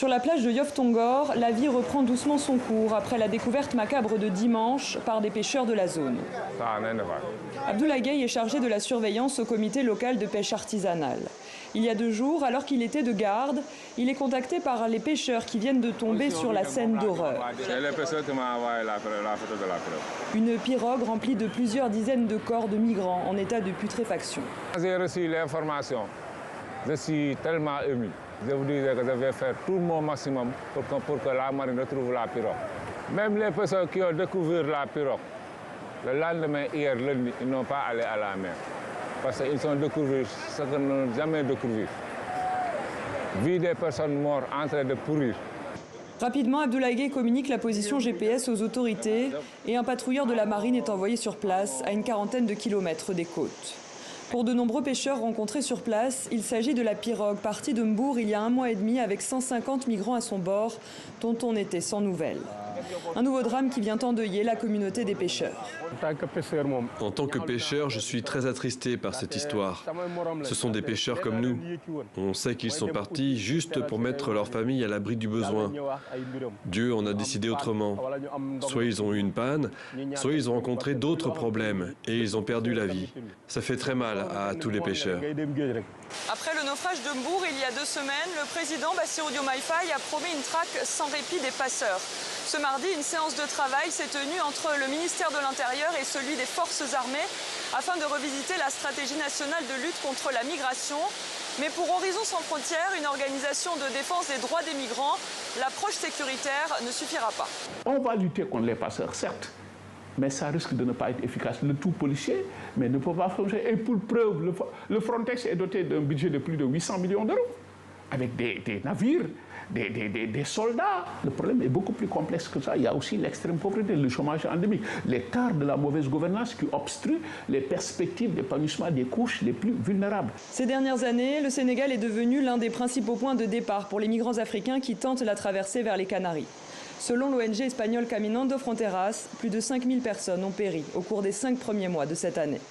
Sur la plage de Yoff Tongor, la vie reprend doucement son cours après la découverte macabre de dimanche par des pêcheurs de la zone. Abdoulaye Gueye est chargé de la surveillance au comité local de pêche artisanale. Il y a 2 jours, alors qu'il était de garde, il est contacté par les pêcheurs qui viennent de tomber sur la scène d'horreur. Une pirogue remplie de plusieurs dizaines de corps de migrants en état de putréfaction. J'ai reçu l'information. Je suis tellement ému. Je vous disais que je vais faire tout mon maximum pour que la marine retrouve la pirogue. Même les personnes qui ont découvert la pirogue, le lendemain, hier, lundi, ils n'ont pas allé à la mer. Parce qu'ils ont découvert ce qu'ils n'ont jamais découvert. Vu des personnes mortes en train de pourrir. Rapidement, Abdoulaye Gueye communique la position GPS aux autorités et un patrouilleur de la marine est envoyé sur place à une quarantaine de kilomètres des côtes. Pour de nombreux pêcheurs rencontrés sur place, il s'agit de la pirogue partie de Mbour il y a 1 mois et demi avec 150 migrants à son bord, dont on était sans nouvelles. Un nouveau drame qui vient endeuiller la communauté des pêcheurs. En tant que pêcheur, je suis très attristé par cette histoire. Ce sont des pêcheurs comme nous. On sait qu'ils sont partis juste pour mettre leur famille à l'abri du besoin. Dieu en a décidé autrement. Soit ils ont eu une panne, soit ils ont rencontré d'autres problèmes et ils ont perdu la vie. Ça fait très mal à tous les pêcheurs. Après le naufrage de Mbour il y a 2 semaines, le président Bassirou Diomaye Faye a promis une traque sans répit des passeurs. Ce mardi, une séance de travail s'est tenue entre le ministère de l'Intérieur et celui des Forces armées afin de revisiter la stratégie nationale de lutte contre la migration. Mais pour Horizon sans frontières, une organisation de défense des droits des migrants, l'approche sécuritaire ne suffira pas. On va lutter contre les passeurs, certes, mais ça risque de ne pas être efficace. Le tout policier, mais ne peut pas fonctionner. Et pour preuve, le Frontex est doté d'un budget de plus de 800 millions d'euros, avec des navires, des soldats. Le problème est beaucoup plus complexe que ça. Il y a aussi l'extrême pauvreté, le chômage endémique, l'écart de la mauvaise gouvernance qui obstrue les perspectives d'épanouissement des couches les plus vulnérables. Ces dernières années, le Sénégal est devenu l'un des principaux points de départ pour les migrants africains qui tentent la traversée vers les Canaries. Selon l'ONG espagnole Caminando Fronteras, plus de 5000 personnes ont péri au cours des 5 premiers mois de cette année.